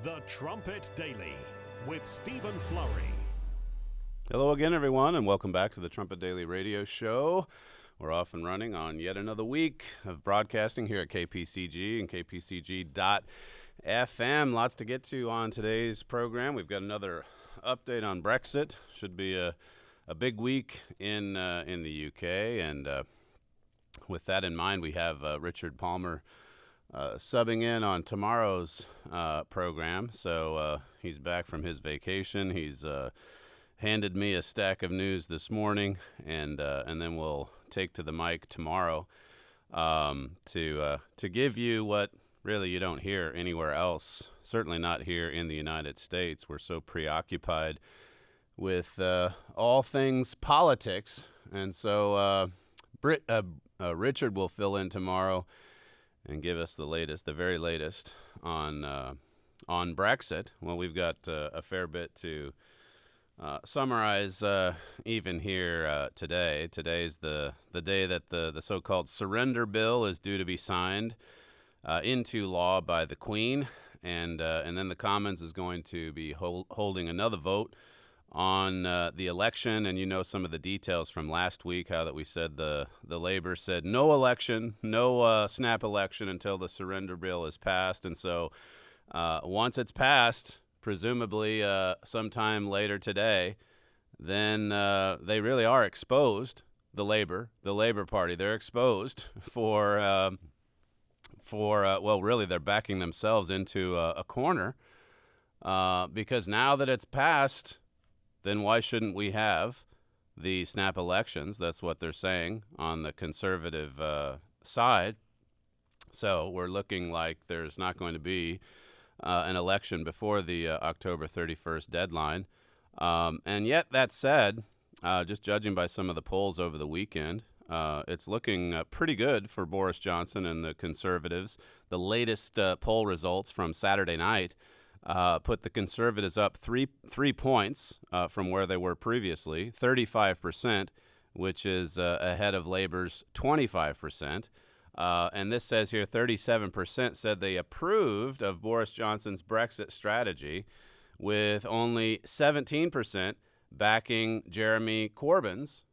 The Trumpet Daily with Stephen Flurry. Hello again, everyone, and welcome back to the Trumpet Daily radio show. We're off and running on yet another week of broadcasting here at KPCG and kpcg.fm. Lots to get to on today's program. We've got another update on Brexit. Should be a big week in the UK, and with that in mind, we have Richard Palmer subbing in on tomorrow's program. So he's back from his vacation. He's handed me a stack of news this morning, and then we'll take to the mic tomorrow to give you what really you don't hear anywhere else. Certainly not here in the United States. We're so preoccupied with all things politics, and so Richard will fill in tomorrow and give us the very latest on Brexit. Well, we've got a fair bit to summarize even here today. Today's the day that the so-called surrender bill is due to be signed into law by the Queen, and then the Commons is going to be holding another vote on the election. And you know some of the details from last week, how that we said the Labour said no election, no snap election until the surrender bill is passed. And so once it's passed, presumably sometime later today, then they really are exposed, the Labour Party. They're exposed for well, really they're backing themselves into a corner because now that it's passed, then why shouldn't we have the snap elections? That's what they're saying on the conservative side. So we're looking like there's not going to be an election before the October 31st deadline. And yet, that said, just judging by some of the polls over the weekend, it's looking pretty good for Boris Johnson and the Conservatives. The latest poll results from Saturday night put the Conservatives up three points from where they were previously, 35%, which is ahead of Labour's 25%. And this says here 37% said they approved of Boris Johnson's Brexit strategy, with only 17% backing Jeremy Corbyn's,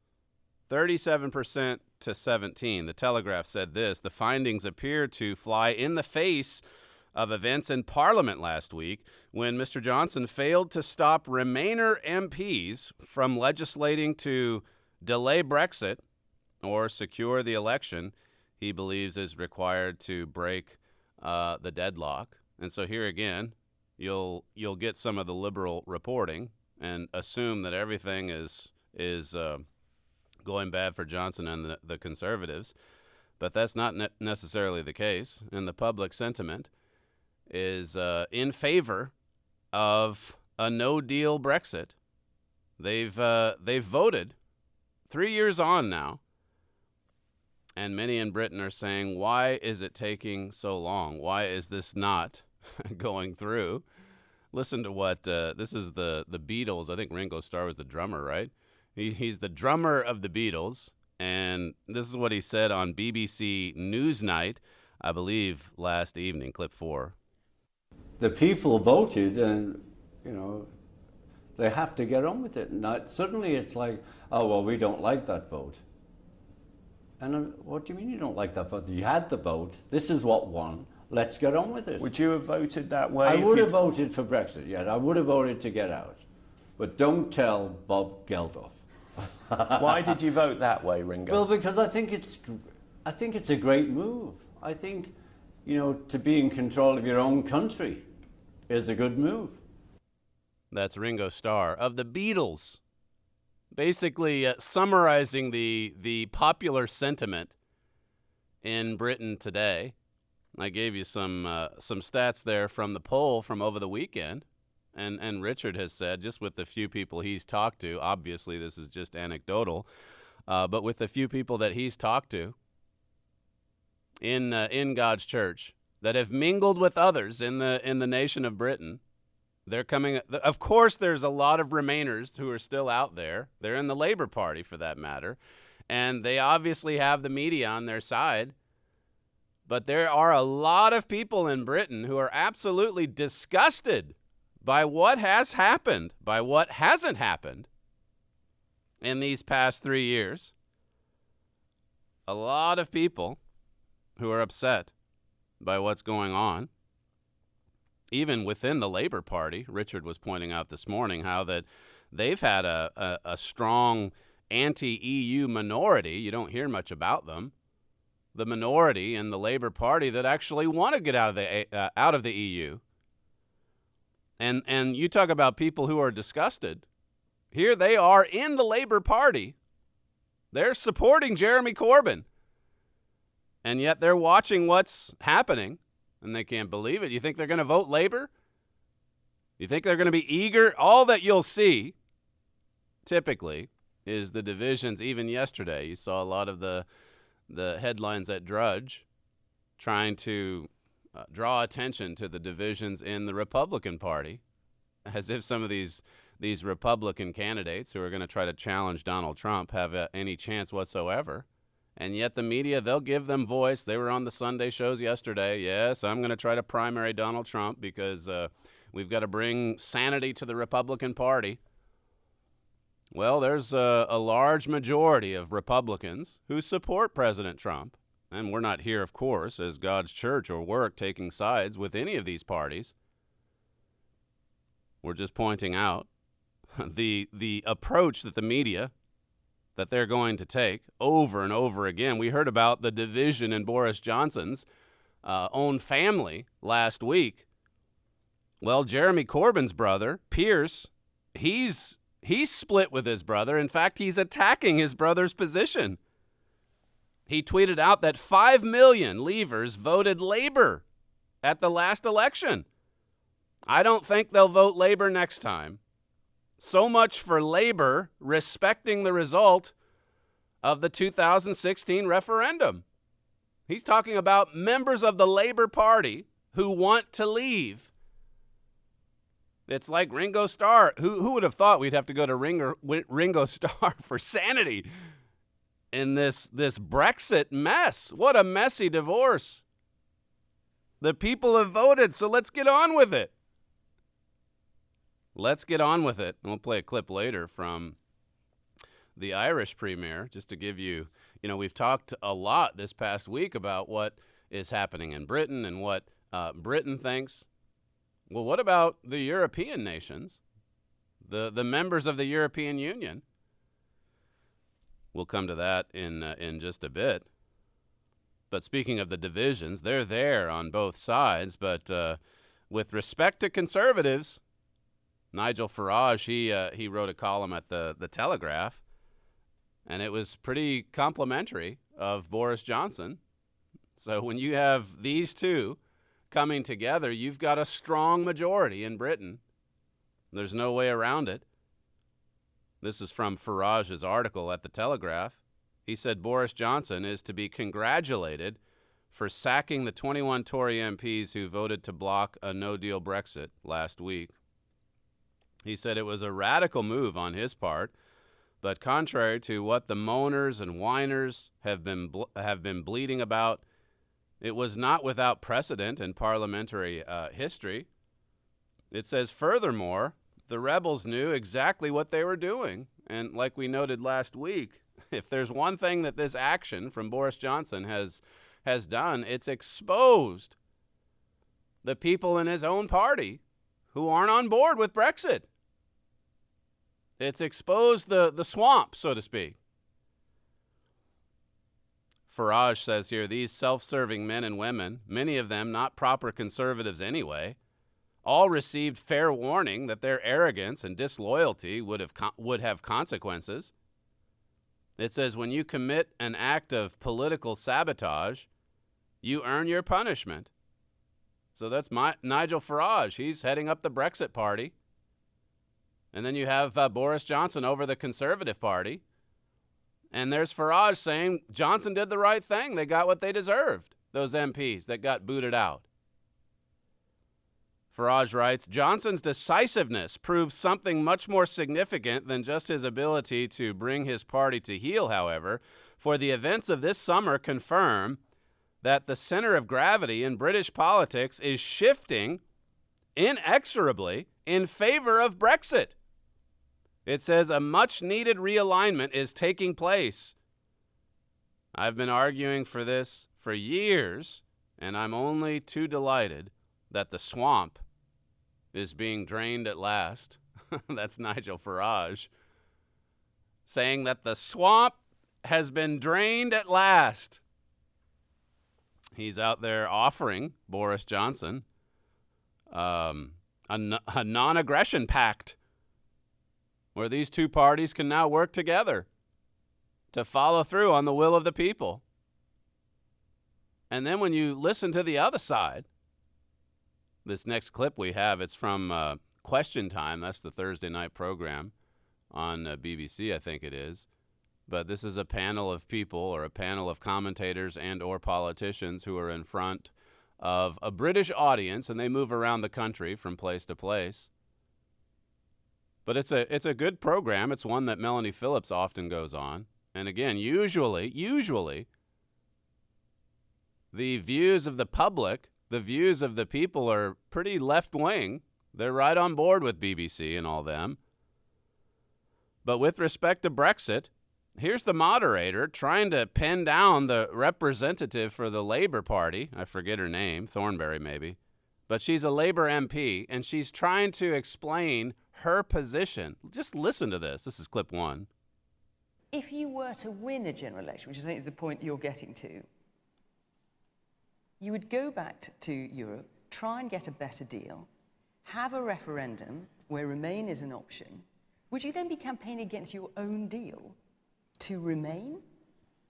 37% to 17%. The Telegraph said this: the findings appear to fly in the face of events in Parliament last week when Mr. Johnson failed to stop Remainer MPs from legislating to delay Brexit or secure the election he believes is required to break the deadlock. And so here again, you'll get some of the liberal reporting and assume that everything is going bad for Johnson and the Conservatives, but that's not necessarily the case. And the public sentiment is in favor of a no-deal Brexit. They've voted 3 years on now. And many in Britain are saying, why is it taking so long? Why is this not going through? Listen to what, this is the Beatles. I think Ringo Starr was the drummer, right? He's the drummer of the Beatles. And this is what he said on BBC Newsnight, I believe, last evening, clip 4. The people voted, and, they have to get on with it. And suddenly it's like, oh, well, we don't like that vote. And what do you mean you don't like that vote? You had the vote. This is what won. Let's get on with it. Would you have voted that way? I would have voted for Brexit, yes. I would have voted to get out. But don't tell Bob Geldof. Why did you vote that way, Ringo? Well, because I think it's a great move. I think, to be in control of your own country is a good move. That's Ringo Starr of the Beatles, basically summarizing the popular sentiment in Britain today. I gave you some stats there from the poll from over the weekend, and Richard has said, just with the few people he's talked to, obviously this is just anecdotal, but with the few people that he's talked to in God's church that have mingled with others in the nation of Britain, they're coming. Of course, there's a lot of Remainers who are still out there. They're in the Labour Party, for that matter, and they obviously have the media on their side. But there are a lot of people in Britain who are absolutely disgusted by what has happened, by what hasn't happened in these past 3 years. A lot of people who are upset by what's going on. Even within the Labour Party, Richard was pointing out this morning how that they've had a strong anti-EU minority. You don't hear much about them. The minority in the Labour Party that actually want to get out of the EU. And you talk about people who are disgusted. Here they are in the Labour Party. They're supporting Jeremy Corbyn. And yet they're watching what's happening, and they can't believe it. You think they're going to vote Labour? You think they're going to be eager? All that you'll see, typically, is the divisions. Even yesterday, you saw a lot of the headlines at Drudge trying to draw attention to the divisions in the Republican Party, as if some of these Republican candidates who are going to try to challenge Donald Trump have any chance whatsoever. And yet the media, they'll give them voice. They were on the Sunday shows yesterday. Yes, I'm going to try to primary Donald Trump because we've got to bring sanity to the Republican Party. Well, there's a large majority of Republicans who support President Trump. And we're not here, of course, as God's church or work taking sides with any of these parties. We're just pointing out the approach that the media, that they're going to take over and over again. We heard about the division in Boris Johnson's own family last week. Well, Jeremy Corbyn's brother, Pierce, he's split with his brother. In fact, he's attacking his brother's position. He tweeted out that 5 million Leavers voted Labour at the last election. I don't think they'll vote Labour next time. So much for Labour respecting the result of the 2016 referendum. He's talking about members of the Labour Party who want to leave. It's like Ringo Starr. Who would have thought we'd have to go to Ringo Starr for sanity in this Brexit mess? What a messy divorce. The people have voted, so let's get on with it. Let's get on with it. And we'll play a clip later from the Irish Premier, just to give you, we've talked a lot this past week about what is happening in Britain and what Britain thinks. Well, what about the European nations, the members of the European Union? We'll come to that in just a bit. But speaking of the divisions, they're there on both sides. But with respect to conservatives, Nigel Farage, he wrote a column at the Telegraph, and it was pretty complimentary of Boris Johnson. So when you have these two coming together, you've got a strong majority in Britain. There's no way around it. This is from Farage's article at the Telegraph. He said Boris Johnson is to be congratulated for sacking the 21 Tory MPs who voted to block a no-deal Brexit last week. He said it was a radical move on his part, but contrary to what the moaners and whiners have been bleating about, it was not without precedent in parliamentary history. It says, furthermore, the rebels knew exactly what they were doing. And like we noted last week, if there's one thing that this action from Boris Johnson has done, it's exposed the people in his own party who aren't on board with Brexit. It's exposed the swamp, so to speak. Farage says here, these self-serving men and women, many of them not proper conservatives anyway, all received fair warning that their arrogance and disloyalty would have consequences. It says when you commit an act of political sabotage, you earn your punishment. So that's Nigel Farage. He's heading up the Brexit Party. And then you have Boris Johnson over the Conservative Party. And there's Farage saying Johnson did the right thing. They got what they deserved, those MPs that got booted out. Farage writes, Johnson's decisiveness proves something much more significant than just his ability to bring his party to heel, however, for the events of this summer confirm that the center of gravity in British politics is shifting inexorably in favor of Brexit. It says a much-needed realignment is taking place. I've been arguing for this for years, and I'm only too delighted that the swamp is being drained at last. That's Nigel Farage saying that the swamp has been drained at last. He's out there offering Boris Johnson a non-aggression pact where these two parties can now work together to follow through on the will of the people. And then when you listen to the other side, this next clip we have, it's from Question Time. That's the Thursday night program on BBC, I think it is. But this is a panel of people, or a panel of commentators and or politicians who are in front of a British audience, and they move around the country from place to place. But it's a good program. It's one that Melanie Phillips often goes on. And again, usually, the views of the public, the views of the people are pretty left-wing. They're right on board with BBC and all them. But with respect to Brexit, here's the moderator trying to pin down the representative for the Labour Party. I forget her name, Thornberry maybe. But she's a Labour MP, and she's trying to explain her position. Just listen to this. This is clip 1. If you were to win a general election, which I think is the point you're getting to, you would go back to Europe, try and get a better deal, have a referendum where Remain is an option. Would you then be campaigning against your own deal to remain?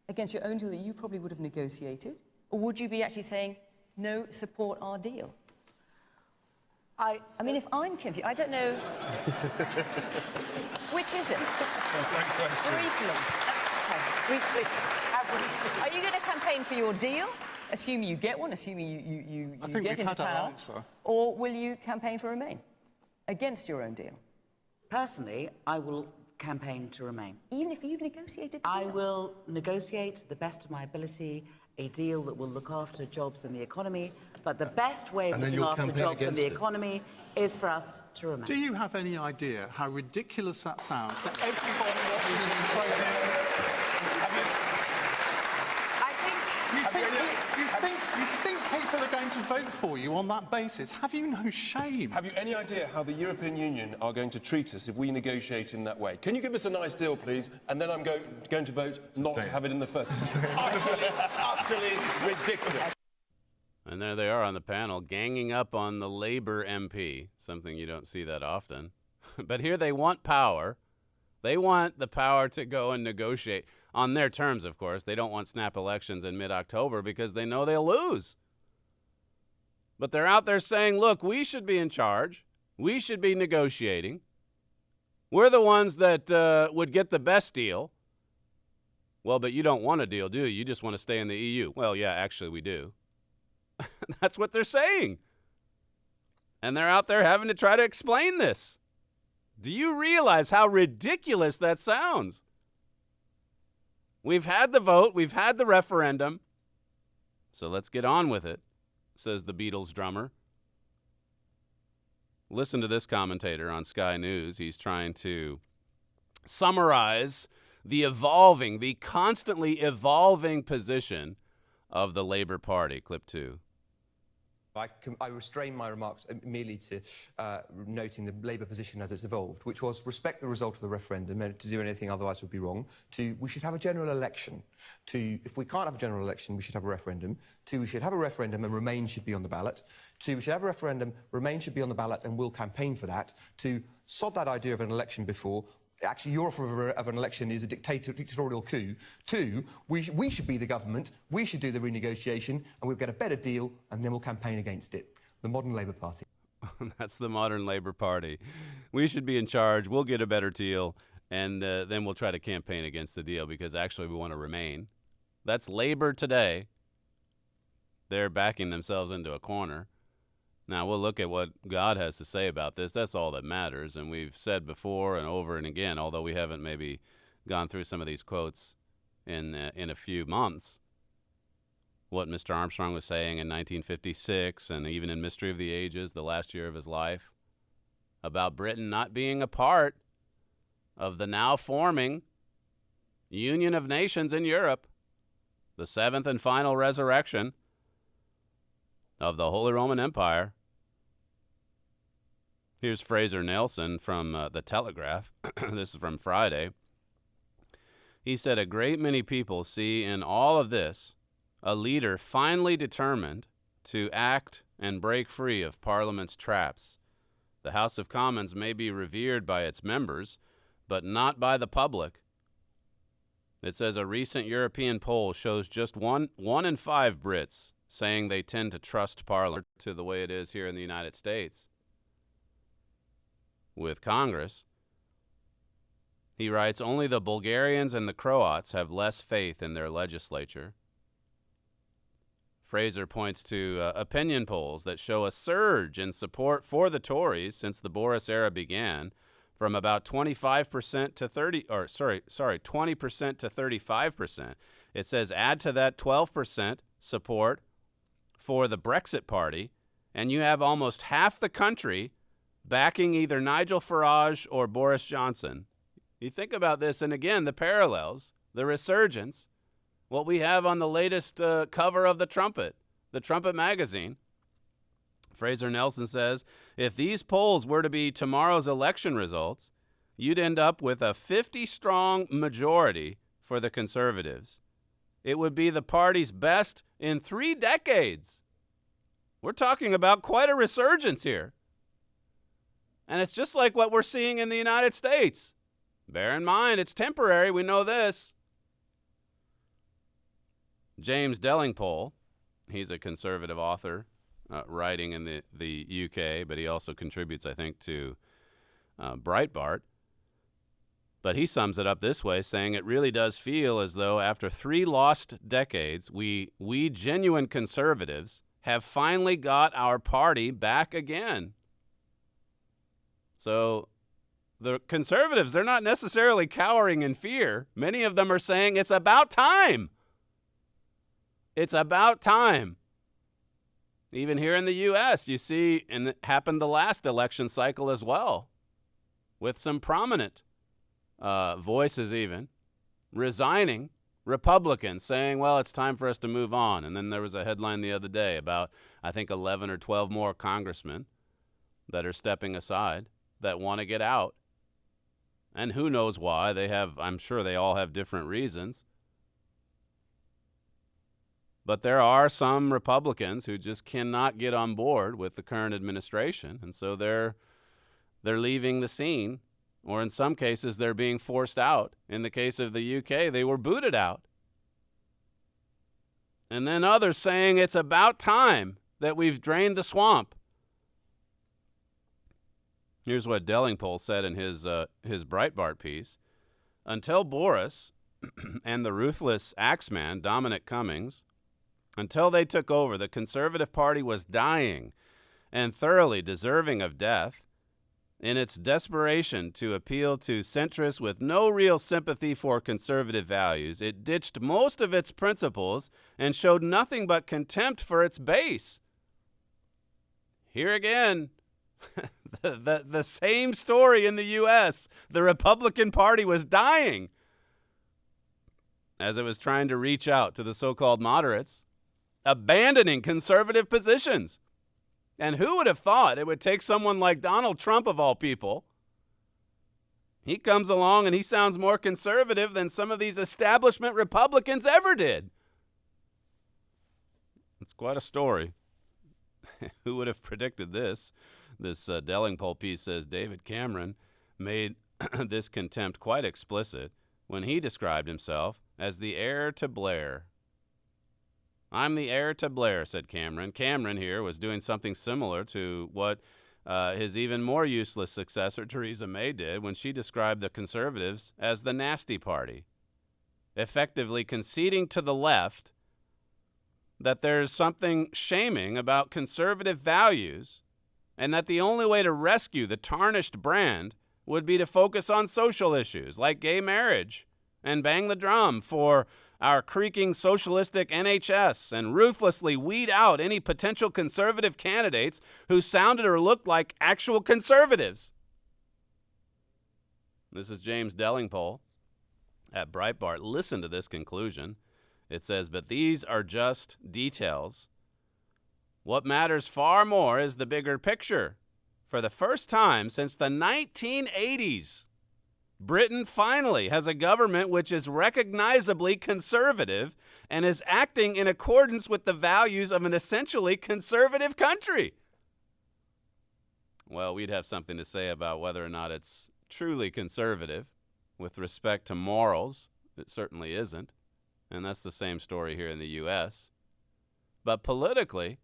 Against your own deal that you probably would have negotiated? Or would you be actually saying, no, support our deal? I mean, if I'm confused, I don't know. Which is it? Briefly. Are you going to campaign for your deal, assuming you get one, assuming you I think get we've into had our power? answer. Or will you campaign for Remain against your own deal? Personally, I will campaign to remain. Even if you've negotiated the I deal? will negotiate to the best of my ability a deal that will look after jobs and the economy, but the best way of And then looking you'll after campaign jobs and the against it. economy is for us to remain. Do you have any idea how ridiculous that sounds? That everybody wants to you think people are going to vote for you on that basis? Have you no shame? Have you any idea how the European Union are going to treat us if we negotiate in that way? Can you give us a nice deal, please? And then I'm going to vote not to have it in the first place. Utterly ridiculous. And there they are on the panel, ganging up on the Labour MP, something you don't see that often. But here they want power. They want the power to go and negotiate on their terms, of course. They don't want snap elections in mid-October because they know they'll lose. But they're out there saying, look, we should be in charge. We should be negotiating. We're the ones that would get the best deal. Well, but you don't want a deal, do you? You just want to stay in the EU. Well, yeah, actually we do. That's what they're saying. And they're out there having to try to explain this. Do you realize how ridiculous that sounds? We've had the vote. We've had the referendum. So let's get on with it, says the Beatles drummer. Listen to this commentator on Sky News. He's trying to summarize the constantly evolving position of the Labour Party. Clip 2. I restrain my remarks merely to noting the Labour position as it's evolved, which was respect the result of the referendum, and to do anything otherwise would be wrong. 2, we should have a general election. 2, if we can't have a general election, we should have a referendum. 2, we should have a referendum and Remain should be on the ballot. 2, we should have a referendum, Remain should be on the ballot and we'll campaign for that. 2, sod that idea of an election before. Actually, your offer of an election is a dictatorial coup. 2, we should be the government, we should do the renegotiation, and we'll get a better deal, and then we'll campaign against it. The modern Labour Party. That's the modern Labour Party. We should be in charge, we'll get a better deal, and then we'll try to campaign against the deal because actually we want to remain. That's Labour today. They're backing themselves into a corner. Now, we'll look at what God has to say about this. That's all that matters. And we've said before and over and again, although we haven't maybe gone through some of these quotes in a few months, what Mr. Armstrong was saying in 1956 and even in Mystery of the Ages, the last year of his life, about Britain not being a part of the now forming Union of Nations in Europe, the seventh and final resurrection of the Holy Roman Empire. Here's Fraser Nelson from The Telegraph. This is from Friday. He said, a great many people see in all of this a leader finally determined to act and break free of Parliament's traps. The House of Commons may be revered by its members, but not by the public. It says a recent European poll shows just one in 5 Brits saying they tend to trust Parliament to the way it is here in the United States with Congress. He writes, only the Bulgarians and the Croats have less faith in their legislature. Fraser points to opinion polls that show a surge in support for the Tories since the Boris era began, from about 20% to 35%. It says add to that 12% support for the Brexit Party, and you have almost half the country backing either Nigel Farage or Boris Johnson. You think about this, and again, the parallels, the resurgence, what we have on the latest cover of the Trumpet magazine. Fraser Nelson says, if these polls were to be tomorrow's election results, you'd end up with a 50-strong majority for the Conservatives. It would be the party's best in 3 decades. We're talking about quite a resurgence here. And it's just like what we're seeing in the United States. Bear in mind, it's temporary, we know this. James Dellingpole, he's a conservative author, writing in the UK, but he also contributes, I think, to Breitbart. But he sums it up this way, saying it really does feel as though after 3 lost decades, we genuine conservatives have finally got our party back again. So the conservatives, they're not necessarily cowering in fear. Many of them are saying it's about time. It's about time. Even here in the U.S., you see, and it happened the last election cycle as well, with some prominent voices even resigning, Republicans saying, well, it's time for us to move on. And then there was a headline the other day about, I think, 11 or 12 more congressmen that are stepping aside that want to get out. And who knows why. I'm sure they all have different reasons. But there are some Republicans who just cannot get on board with the current administration, and so they're leaving the scene, or in some cases they're being forced out. In the case of the UK, they were booted out. And then others saying it's about time that we've drained the swamp. Here's what Dellingpole said in his Breitbart piece. Until Boris and the ruthless axeman, Dominic Cummings, until they took over, the Conservative Party was dying and thoroughly deserving of death. In its desperation to appeal to centrists with no real sympathy for conservative values, it ditched most of its principles and showed nothing but contempt for its base. Here again, the same story in the U.S. The Republican Party was dying as it was trying to reach out to the so-called moderates, abandoning conservative positions. And who would have thought it would take someone like Donald Trump, of all people? He comes along and he sounds more conservative than some of these establishment Republicans ever did. It's quite a story. Who would have predicted this? This Dellingpole piece says David Cameron made this contempt quite explicit when he described himself as the heir to Blair. I'm the heir to Blair, said Cameron. Cameron here was doing something similar to what his even more useless successor, Theresa May, did when she described the Conservatives as the nasty party, effectively conceding to the left that there's something shaming about conservative values and that the only way to rescue the tarnished brand would be to focus on social issues like gay marriage and bang the drum for our creaking socialistic NHS and ruthlessly weed out any potential conservative candidates who sounded or looked like actual conservatives. This is James Dellingpole at Breitbart. Listen to this conclusion. It says, but these are just details. What matters far more is the bigger picture. For the first time since the 1980s, Britain finally has a government which is recognizably conservative and is acting in accordance with the values of an essentially conservative country. Well, we'd have something to say about whether or not it's truly conservative with respect to morals. It certainly isn't. And that's the same story here in the U.S. But politically,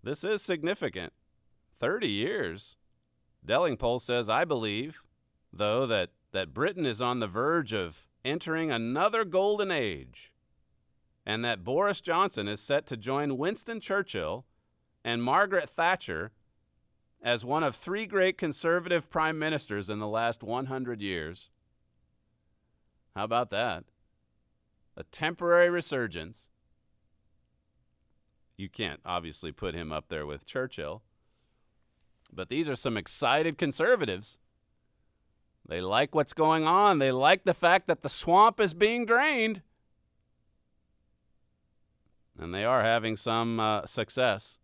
this is significant. 30 years. Dellingpole says, I believe, though, that Britain is on the verge of entering another golden age, and that Boris Johnson is set to join Winston Churchill and Margaret Thatcher as one of 3 great conservative prime ministers in the last 100 years. How about that? A temporary resurgence. You can't obviously put him up there with Churchill. But these are some excited conservatives. They like what's going on. They like the fact that the swamp is being drained. And they are having some success.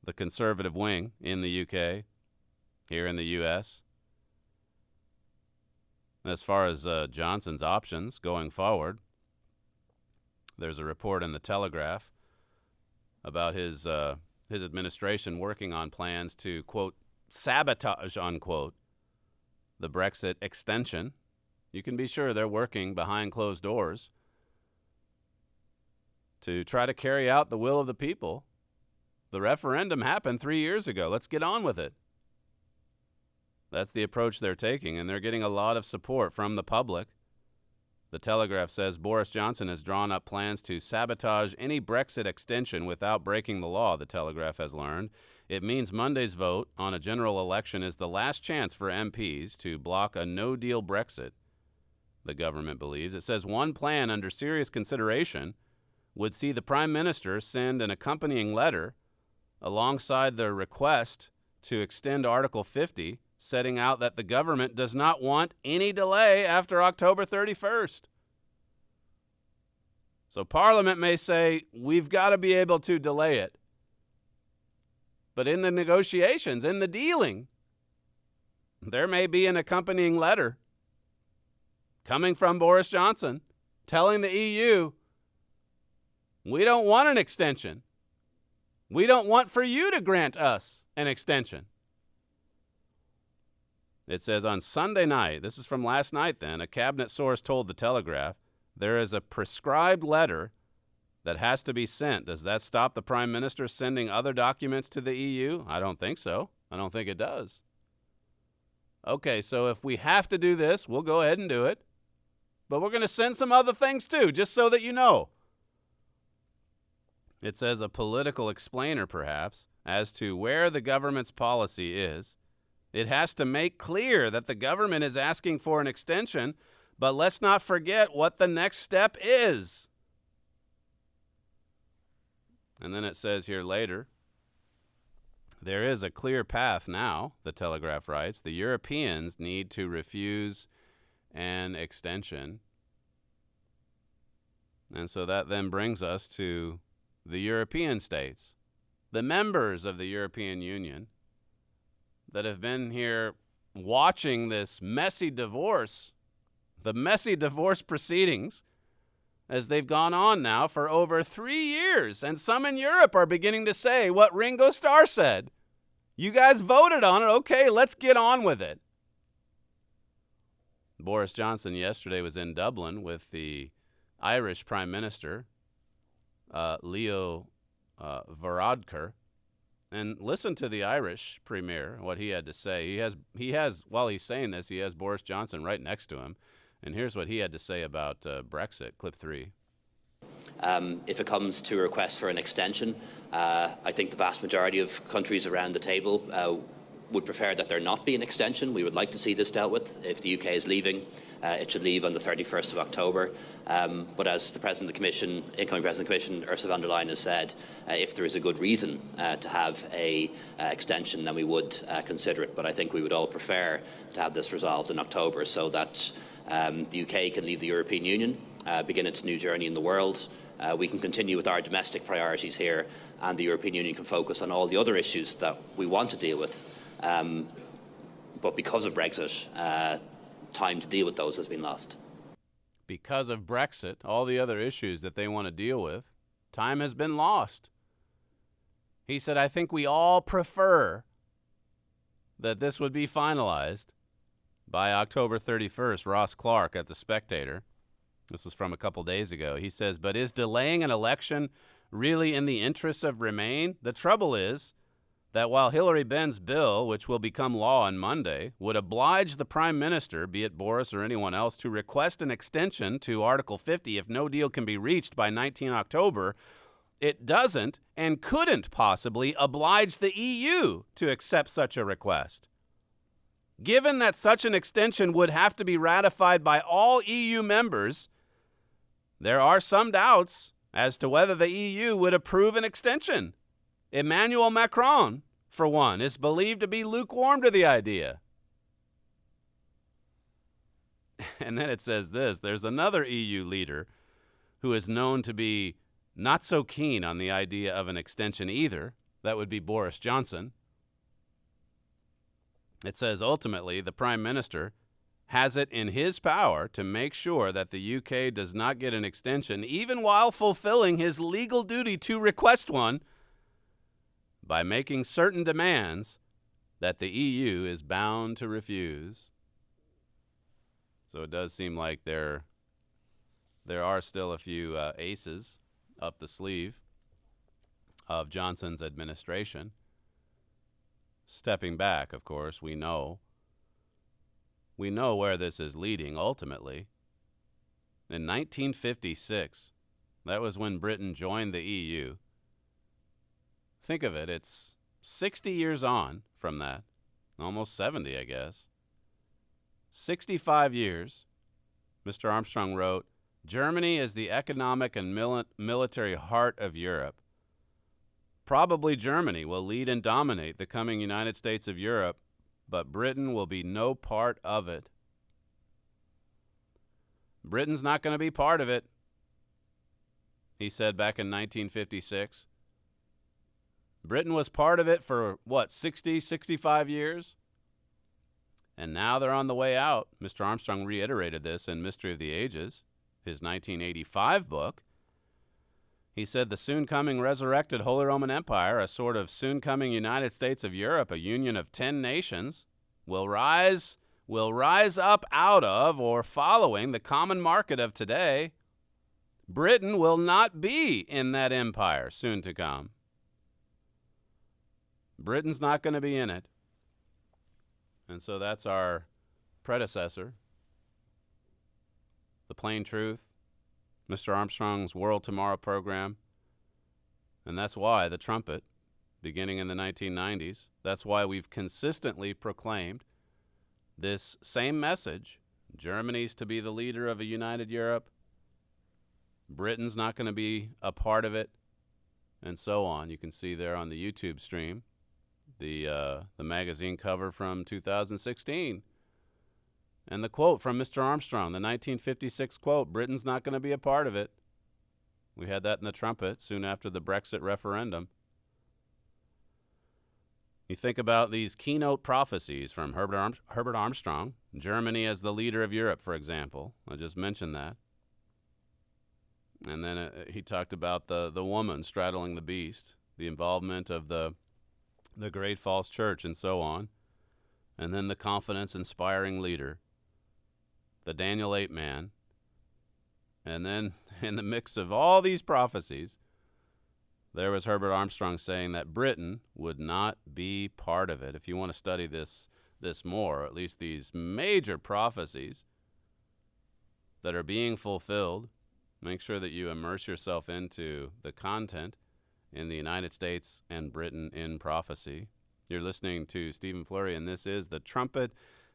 The conservative wing in the UK, here in the US. As far as Johnson's options going forward, there's a report in the Telegraph about his administration working on plans to, quote, sabotage, unquote, the Brexit extension. You can be sure they're working behind closed doors to try to carry out the will of the people. The referendum happened 3 years ago. Let's get on with it. That's the approach they're taking, and they're getting a lot of support from the public. The Telegraph says Boris Johnson has drawn up plans to sabotage any Brexit extension without breaking the law, the Telegraph has learned. It means Monday's vote on a general election is the last chance for MPs to block a no-deal Brexit, the government believes. It says one plan under serious consideration would see the Prime Minister send an accompanying letter alongside the request to extend Article 50, setting out that the government does not want any delay after October 31st. So Parliament may say, we've got to be able to delay it. But in the negotiations, in the dealing, there may be an accompanying letter coming from Boris Johnson telling the EU, we don't want an extension. We don't want for you to grant us an extension. It says on Sunday night, this is from last night then, a cabinet source told the Telegraph, there is a prescribed letter that has to be sent. Does that stop the Prime Minister sending other documents to the EU? I don't think so. I don't think it does. Okay, so if we have to do this, we'll go ahead and do it. But we're going to send some other things too, just so that you know. It says a political explainer, perhaps, as to where the government's policy is. It has to make clear that the government is asking for an extension, but let's not forget what the next step is. And then it says here later, there is a clear path now, the Telegraph writes. The Europeans need to refuse an extension. And so that then brings us to the European states, the members of the European Union that have been here watching this messy divorce, the messy divorce proceedings, as they've gone on now for over 3 years. And some in Europe are beginning to say what Ringo Starr said. You guys voted on it. Okay, let's get on with it. Boris Johnson yesterday was in Dublin with the Irish Prime Minister, Leo Varadkar. And listen to the Irish Premier, what he had to say. He has, while he's saying this, he has Boris Johnson right next to him. And here's what he had to say about Brexit, clip 3. If it comes to a request for an extension, I think the vast majority of countries around the table would prefer that there not be an extension. We would like to see this dealt with. If the UK is leaving, it should leave on the 31st of October. But as the President of the Commission, incoming President of the Commission, Ursula von der Leyen, has said, if there is a good reason to have a extension, then we would consider it. But I think we would all prefer to have this resolved in October so that the UK can leave the European Union, begin its new journey in the world. We can continue with our domestic priorities here, and the European Union can focus on all the other issues that we want to deal with. But because of Brexit, time to deal with those has been lost. Because of Brexit, all the other issues that they want to deal with, time has been lost. He said, I think we all prefer that this would be finalized by October 31st. Ross Clark at The Spectator. This is from a couple days ago. He says, but is delaying an election really in the interests of Remain? The trouble is that while Hillary Ben's bill, which will become law on Monday, would oblige the Prime Minister, be it Boris or anyone else, to request an extension to Article 50 if no deal can be reached by 19 October, it doesn't and couldn't possibly oblige the EU to accept such a request. Given that such an extension would have to be ratified by all EU members, there are some doubts as to whether the EU would approve an extension. Emmanuel Macron, for one, is believed to be lukewarm to the idea. And then it says this, there's another EU leader who is known to be not so keen on the idea of an extension either. That would be Boris Johnson. It says, ultimately, the Prime Minister has it in his power to make sure that the UK does not get an extension, even while fulfilling his legal duty to request one, by making certain demands that the EU is bound to refuse. So it does seem like there are still a few aces up the sleeve of Johnson's administration. Stepping back, of course, we know where this is leading ultimately. In 1956, that was when Britain joined the EU. Think of it, it's 60 years on from that, almost 70, I guess. 65 years, Mr. Armstrong wrote, Germany is the economic and military heart of Europe. Probably Germany will lead and dominate the coming United States of Europe, but Britain will be no part of it. Britain's not going to be part of it, he said back in 1956. Britain was part of it for, 60, 65 years? And now they're on the way out. Mr. Armstrong reiterated this in Mystery of the Ages, his 1985 book. He said the soon-coming resurrected Holy Roman Empire, a sort of soon-coming United States of Europe, a union of 10 nations, will rise up out of or following the common market of today. Britain will not be in that empire soon to come. Britain's not going to be in it. And so that's our predecessor, The Plain Truth, Mr. Armstrong's World Tomorrow program. And that's why the Trumpet, beginning in the 1990s, that's why we've consistently proclaimed this same message. Germany's to be the leader of a united Europe. Britain's not going to be a part of it, and so on. You can see there on the YouTube stream the magazine cover from 2016. And the quote from Mr. Armstrong, the 1956 quote, Britain's not going to be a part of it. We had that in the Trumpet soon after the Brexit referendum. You think about these keynote prophecies from Herbert Armstrong, Germany as the leader of Europe, for example. I just mentioned that. And then he talked about the woman straddling the beast, the involvement of the great false church, and so on. And then the confidence-inspiring leader, the Daniel 8 man. And then in the mix of all these prophecies, there was Herbert Armstrong saying that Britain would not be part of it. If you want to study this more, or at least these major prophecies that are being fulfilled, make sure that you immerse yourself into the content in the United States and Britain in prophecy. You're listening to Stephen Flurry, and this is the Trumpet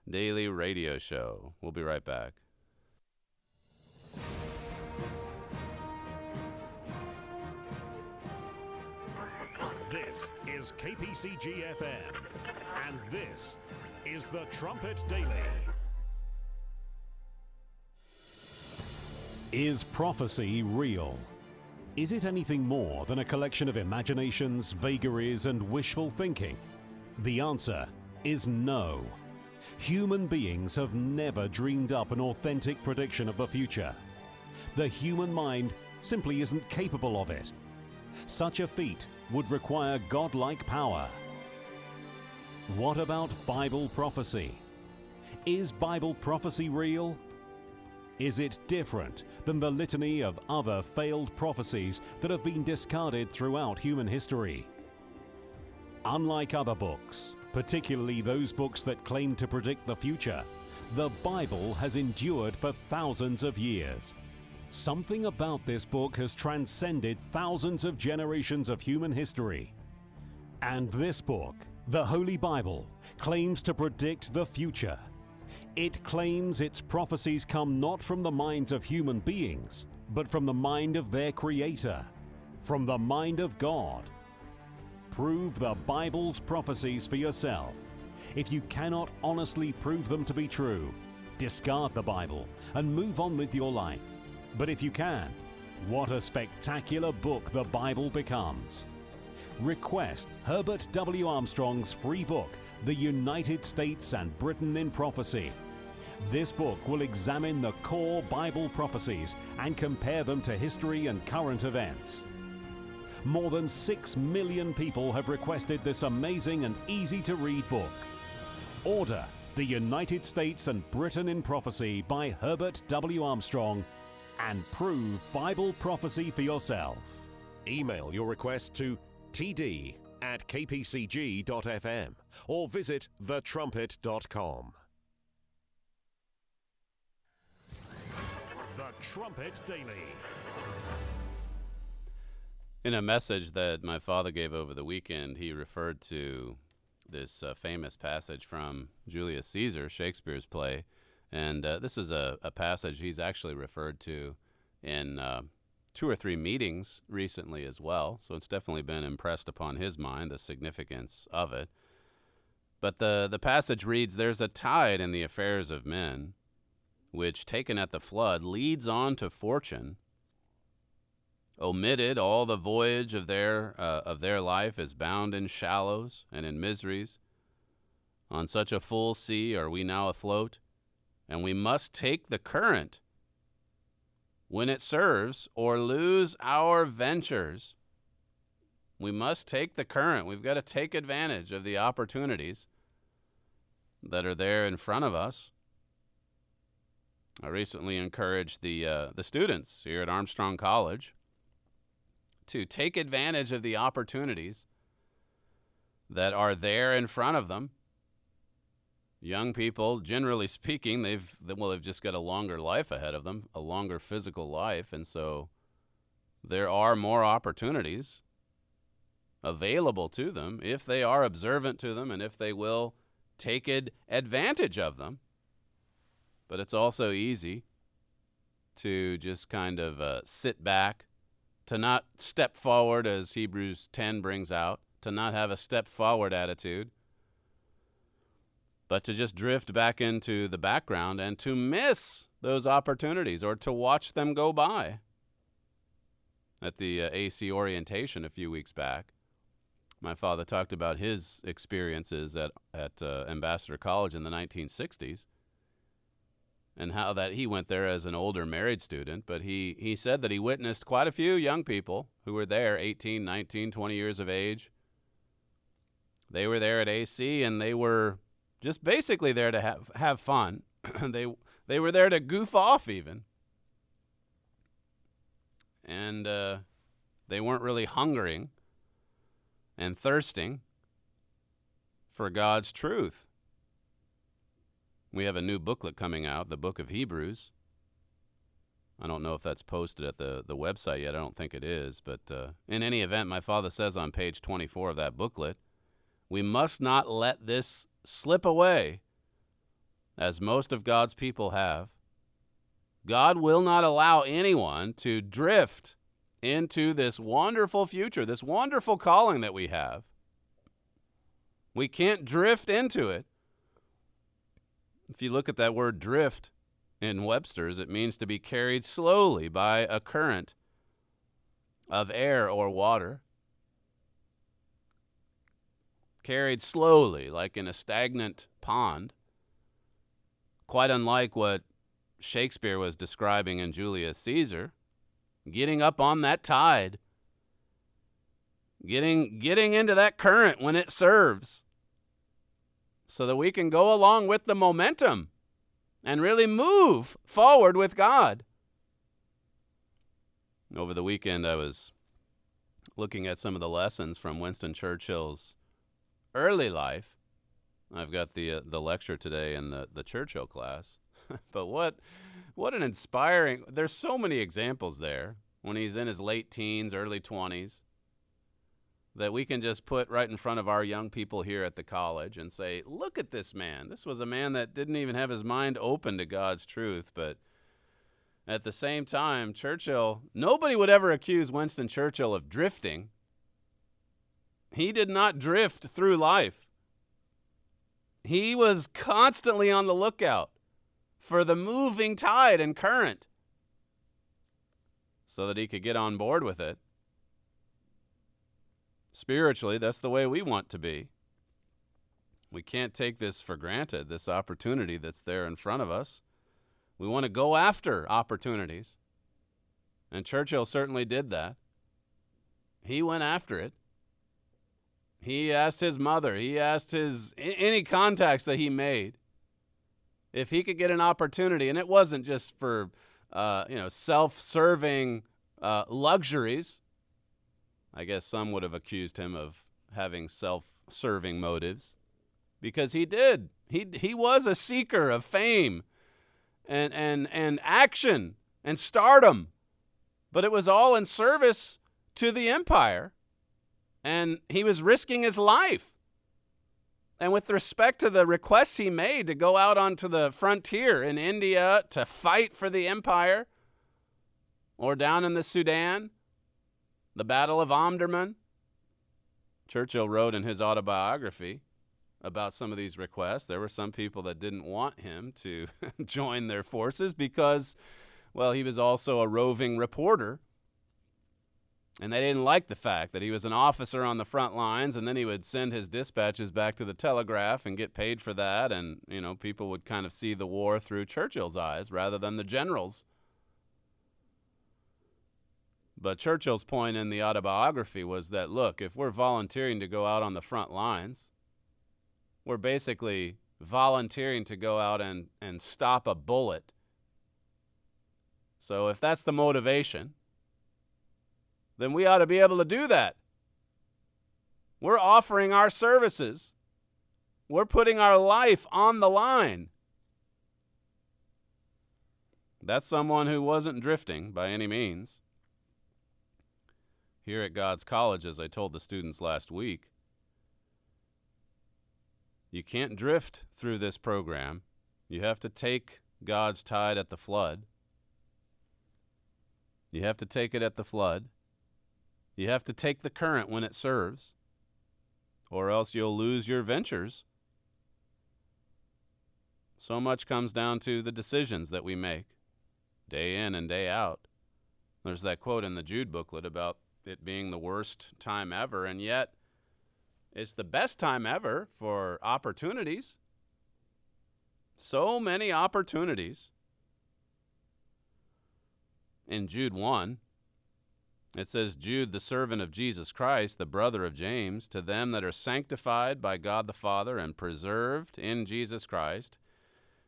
Daily Radio Show. We'll be right back. This is KPCG FM, and this is the Trumpet Daily. Is prophecy real? Is it anything more than a collection of imaginations, vagaries, and wishful thinking? The answer is no. Human beings have never dreamed up an authentic prediction of the future. The human mind simply isn't capable of it. Such a feat would require godlike power. What about Bible prophecy? Is Bible prophecy real? Is it different than the litany of other failed prophecies that have been discarded throughout human history? Unlike other books, particularly those books that claim to predict the future, the Bible has endured for thousands of years. Something about this book has transcended thousands of generations of human history. And this book, the Holy Bible, claims to predict the future. It claims its prophecies come not from the minds of human beings, but from the mind of their Creator, from the mind of God. Prove the Bible's prophecies for yourself. If you cannot honestly prove them to be true, discard the Bible and move on with your life. But if you can, what a spectacular book the Bible becomes. Request Herbert W. Armstrong's free book, The United States and Britain in Prophecy. This book will examine the core Bible prophecies and compare them to history and current events. More than 6 million people have requested this amazing and easy-to-read book. Order The United States and Britain in Prophecy by Herbert W. Armstrong and prove Bible prophecy for yourself. Email your request to td@kpcg.fm or visit thetrumpet.com. The Trumpet Daily. In a message that my father gave over the weekend, he referred to this famous passage from Julius Caesar, Shakespeare's play. And this is a passage he's actually referred to in 2 or 3 meetings recently as well. So it's definitely been impressed upon his mind, the significance of it. But the passage reads, "There's a tide in the affairs of men, which, taken at the flood, leads on to fortune. Omitted, all the voyage of their life is bound in shallows and in miseries. On such a full sea are we now afloat, and we must take the current when it serves, or lose our ventures." We must take the current. We've got to take advantage of the opportunities that are there in front of us. I recently encouraged the students here at Armstrong College to take advantage of the opportunities that are there in front of them. Young people, generally speaking, they've just got a longer life ahead of them, a longer physical life, and so there are more opportunities available to them if they are observant to them and if they will take advantage of them. But it's also easy to just kind of sit back, to not step forward, as Hebrews 10 brings out, to not have a step forward attitude, but to just drift back into the background and to miss those opportunities or to watch them go by. At the AC orientation a few weeks back, my father talked about his experiences at Ambassador College in the 1960s and how that he went there as an older married student, but he said that he witnessed quite a few young people who were there, 18, 19, 20 years of age. They were there at AC, and they were just basically there to have fun. They were there to goof off even. And they weren't really hungering and thirsting for God's truth. We have a new booklet coming out, the book of Hebrews. I don't know if that's posted at the website yet. I don't think it is. But in any event, my father says on page 24 of that booklet, We must not let this slip away, as most of God's people have. God will not allow anyone to drift into this wonderful future, this wonderful calling that we have. We can't drift into it. If you look at that word drift in Webster's, it means to be carried slowly by a current of air or water. Carried slowly, like in a stagnant pond. Quite unlike what Shakespeare was describing in Julius Caesar. Getting up on that tide. Getting into that current when it serves. So that we can go along with the momentum and really move forward with God. Over the weekend, I was looking at some of the lessons from Winston Churchill's early life. I've got the lecture today in the Churchill class. But what an inspiring, there's so many examples there when he's in his late teens, early 20s, that we can just put right in front of our young people here at the college and say, look at this man. This was a man that didn't even have his mind open to God's truth, but at the same time, Churchill, nobody would ever accuse Winston Churchill of drifting. He did not drift through life. He was constantly on the lookout for the moving tide and current so that he could get on board with it. Spiritually, that's the way we want to be. We can't take this for granted, this opportunity that's there in front of us. We want to go after opportunities. And Churchill certainly did that. He went after it. He asked his mother, he asked any contacts that he made, if he could get an opportunity. And it wasn't just for self-serving luxuries. I guess some would have accused him of having self-serving motives, because he did. He was a seeker of fame and action and stardom, but it was all in service to the empire, and he was risking his life. And with respect to the requests he made to go out onto the frontier in India to fight for the empire, or down in the Sudan, the Battle of Omdurman, Churchill wrote in his autobiography about some of these requests. There were some people that didn't want him to join their forces because, well, he was also a roving reporter. And they didn't like the fact that he was an officer on the front lines, and then he would send his dispatches back to the Telegraph and get paid for that. And, people would kind of see the war through Churchill's eyes rather than the general's. But Churchill's point in the autobiography was that, look, if we're volunteering to go out on the front lines, we're basically volunteering to go out and stop a bullet. So if that's the motivation, then we ought to be able to do that. We're offering our services. We're putting our life on the line. That's someone who wasn't drifting by any means. Here at God's College, as I told the students last week, you can't drift through this program. You have to take God's tide at the flood. You have to take it at the flood. You have to take the current when it serves, or else you'll lose your ventures. So much comes down to the decisions that we make, day in and day out. There's that quote in the Jude booklet about it being the worst time ever, and yet it's the best time ever for opportunities. So many opportunities. In Jude 1, it says, Jude, the servant of Jesus Christ, the brother of James, to them that are sanctified by God the Father and preserved in Jesus Christ,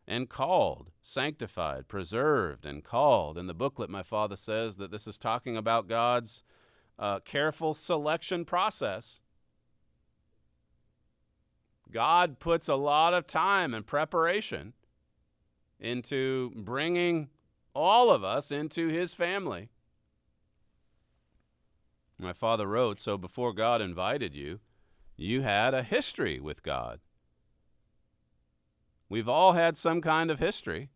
and called, sanctified, preserved, and called. In the booklet, my father says that this is talking about God's careful selection process. God puts a lot of time and preparation into bringing all of us into his family. My father wrote, so before God invited you, you had a history with God. We've all had some kind of history.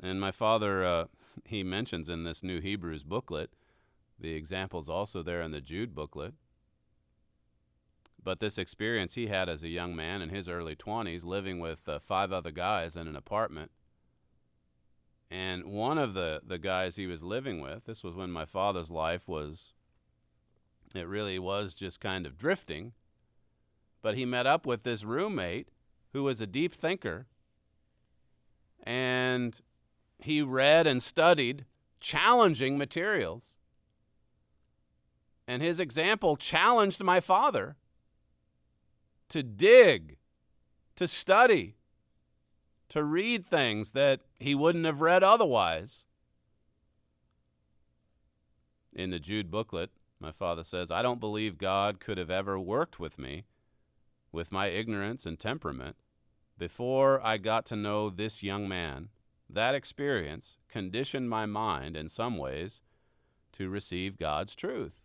And my father, he mentions in this new Hebrews booklet, the example's also there in the Jude booklet. But this experience he had as a young man in his early 20s, living with 5 other guys in an apartment. And one of the guys he was living with, this was when my father's life was, it really was just kind of drifting. But he met up with this roommate who was a deep thinker. And he read and studied challenging materials. And his example challenged my father to dig, to study, to read things that he wouldn't have read otherwise. In the Jude booklet, my father says, I don't believe God could have ever worked with me, with my ignorance and temperament, before I got to know this young man. That experience conditioned my mind in some ways to receive God's truth.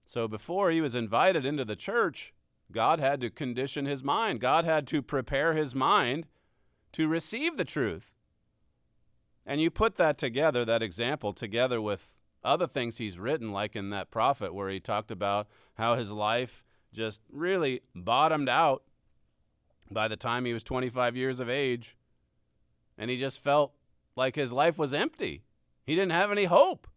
So before he was invited into the church, God had to condition his mind. God had to prepare his mind to receive the truth. And you put that together, that example, together with other things he's written, like in that prophet where he talked about how his life just really bottomed out by the time he was 25 years of age. And he just felt like his life was empty. He didn't have any hope.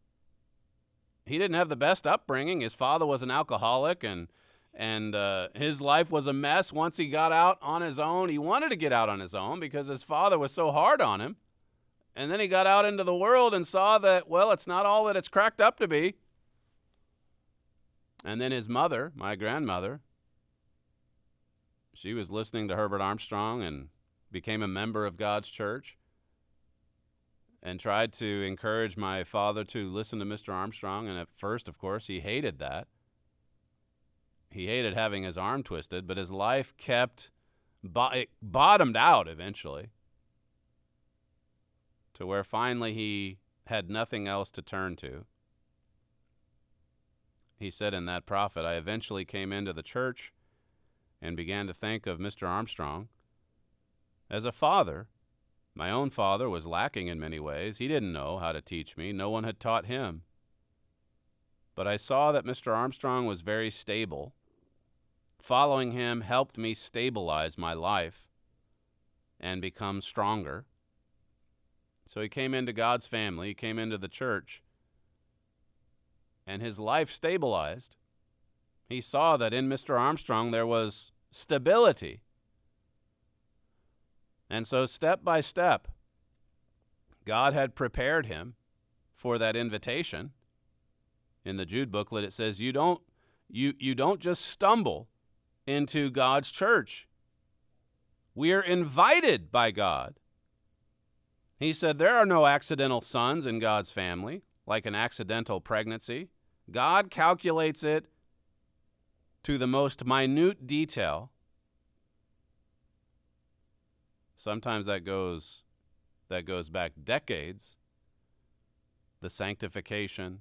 He didn't have the best upbringing. His father was an alcoholic, and his life was a mess once he got out on his own. He wanted to get out on his own because his father was so hard on him. And then he got out into the world and saw that, well, it's not all that it's cracked up to be. And then his mother, my grandmother, she was listening to Herbert Armstrong and became a member of God's church and tried to encourage my father to listen to Mr. Armstrong. And at first, of course, he hated that. He hated having his arm twisted, but his life kept, it bottomed out eventually to where finally he had nothing else to turn to. He said in that prophet, I eventually came into the church and began to think of Mr. Armstrong as a father. My own father was lacking in many ways. He didn't know how to teach me. No one had taught him. But I saw that Mr. Armstrong was very stable. Following him helped me stabilize my life and become stronger. So he came into God's family, he came into the church, and his life stabilized. He saw that in Mr. Armstrong there was stability. And so step by step, God had prepared him for that invitation. In the Jude booklet it says, you don't just stumble into God's church. We are invited by God. He said there are no accidental sons in God's family, like an accidental pregnancy. God calculates it to the most minute detail. Sometimes that goes back decades. The sanctification,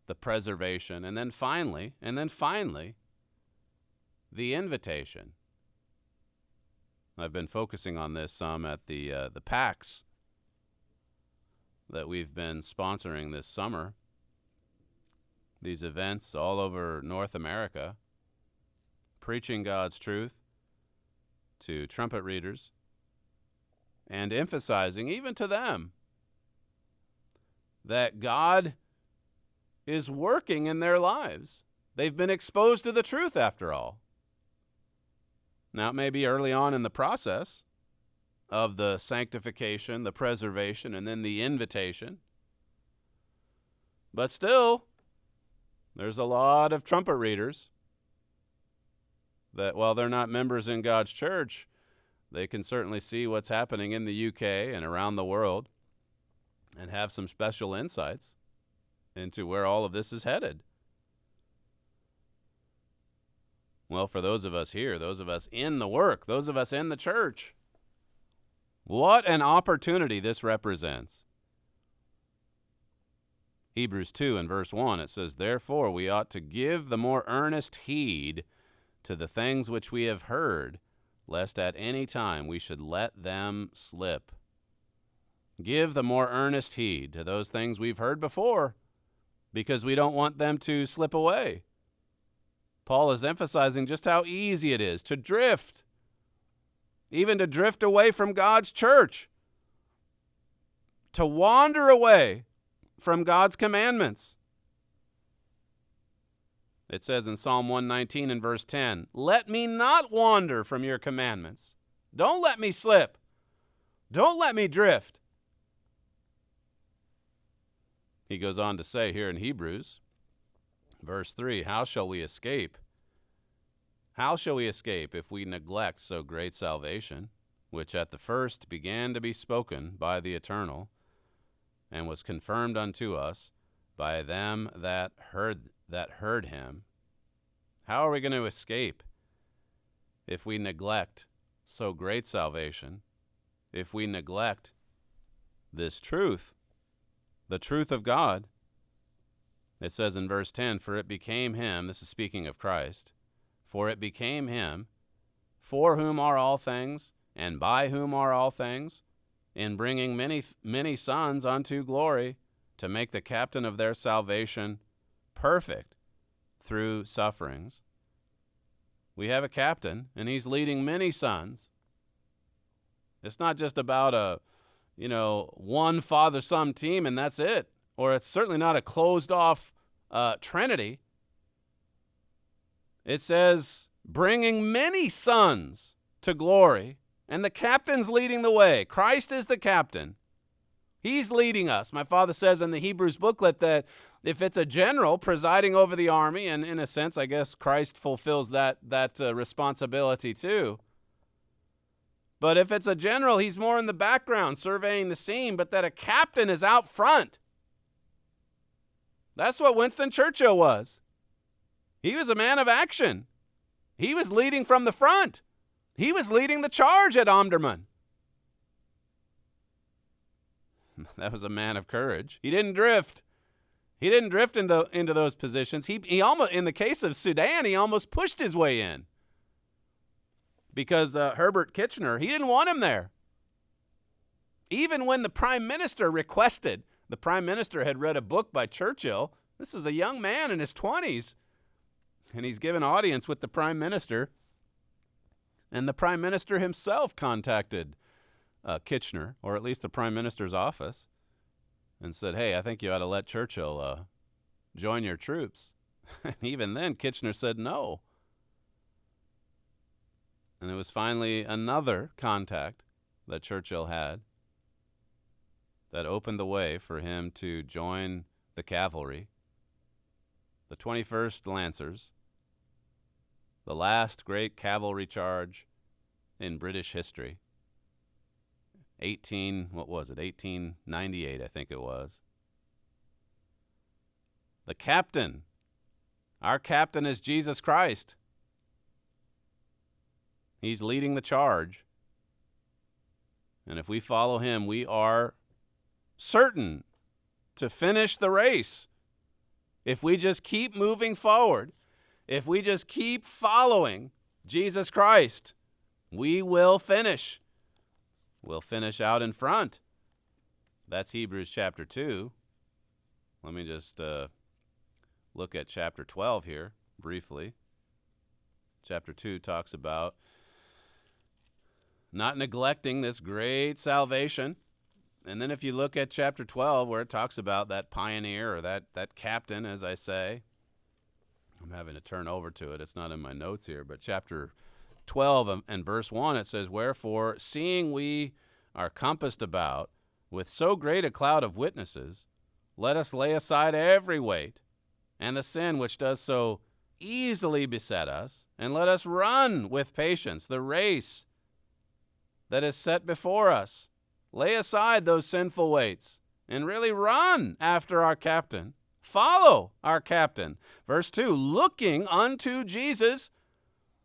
the preservation, and then finally, the invitation. I've been focusing on this some at the PAX that we've been sponsoring this summer. These events all over North America, preaching God's truth to trumpet readers and emphasizing even to them that God is working in their lives. They've been exposed to the truth after all. Now, it may be early on in the process of the sanctification, the preservation, and then the invitation. But still, there's a lot of trumpet readers that, while they're not members in God's church, they can certainly see what's happening in the UK and around the world and have some special insights into where all of this is headed. Well, for those of us here, those of us in the work, those of us in the church, what an opportunity this represents. Hebrews 2 and verse 1, it says, "Therefore we ought to give the more earnest heed to the things which we have heard, lest at any time we should let them slip." Give the more earnest heed to those things we've heard before, because we don't want them to slip away. Paul is emphasizing just how easy it is to drift, even to drift away from God's church, to wander away from God's commandments. It says in Psalm 119 and verse 10, "Let me not wander from your commandments." Don't let me slip. Don't let me drift. He goes on to say here in Hebrews, verse 3, "How shall we escape? How shall we escape if we neglect so great salvation, which at the first began to be spoken by the Eternal, and was confirmed unto us by them that heard him?" How are we going to escape if we neglect so great salvation, if we neglect this truth, the truth of God? It says in verse 10, "For it became him," this is speaking of Christ, "for it became him, for whom are all things, and by whom are all things, in bringing many sons unto glory, to make the captain of their salvation perfect through sufferings." We have a captain, and he's leading many sons. It's not just about a one father-son team, and that's it. Or it's certainly not a closed-off trinity. It says, bringing many sons to glory, and the captain's leading the way. Christ is the captain. He's leading us. My father says in the Hebrews booklet that if it's a general presiding over the army, and in a sense, I guess Christ fulfills that responsibility too. But if it's a general, he's more in the background, surveying the scene, but that a captain is out front. That's what Winston Churchill was. He was a man of action. He was leading from the front. He was leading the charge at Omdurman. That was a man of courage. He didn't drift. He didn't drift into those positions. He almost, in the case of Sudan, he almost pushed his way in. Because Herbert Kitchener, he didn't want him there. Even when the prime minister requested, the prime minister had read a book by Churchill. This is a young man in his 20s. And he's given audience with the prime minister. And the prime minister himself contacted Kitchener, or at least the prime minister's office, and said, "Hey, I think you ought to let Churchill join your troops." And even then, Kitchener said no. And it was finally another contact that Churchill had that opened the way for him to join the cavalry, the 21st Lancers, the last great cavalry charge in British history. 1898, I think it was. The captain, our captain is Jesus Christ. He's leading the charge. And if we follow him, we are certain to finish the race. If we just keep moving forward, if we just keep following Jesus Christ, we will finish. We'll finish out in front. That's Hebrews chapter 2. Let me just look at chapter 12 here briefly. Chapter 2 talks about not neglecting this great salvation. And then if you look at chapter 12, where it talks about that pioneer or that captain, as I say, I'm having to turn over to it. It's not in my notes here, but chapter 12 and verse 1, it says, "Wherefore, seeing we are compassed about with so great a cloud of witnesses, let us lay aside every weight and the sin which does so easily beset us, and let us run with patience the race that is set before us." Lay aside those sinful weights and really run after our captain. Follow our captain. Verse 2, "Looking unto Jesus,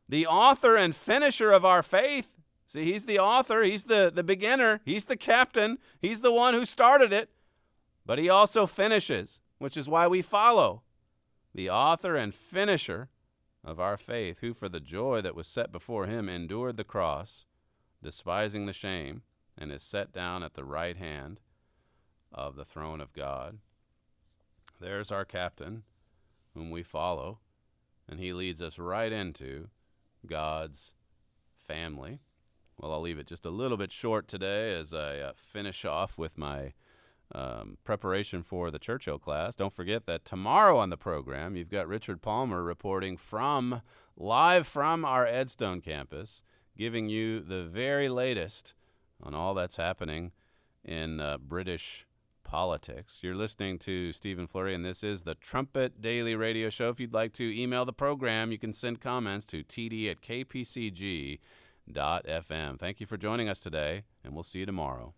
the author and finisher of our faith." See, he's the author, he's the beginner, he's the captain, he's the one who started it, but he also finishes. which is why we follow the author and finisher of our faith, who for the joy that was set before him endured the cross, despising the shame, and is set down at the right hand of the throne of God. There's our captain, whom we follow, and he leads us right into God's family. Well, I'll leave it just a little bit short today as I finish off with my preparation for the Churchill class. Don't forget that tomorrow on the program, you've got Richard Palmer reporting live from our Edstone campus, giving you the very latest on all that's happening in British politics. You're listening to Stephen Fleury, and this is the Trumpet Daily Radio Show. If you'd like to email the program, you can send comments to td@kpcg.fm. Thank you for joining us today, and we'll see you tomorrow.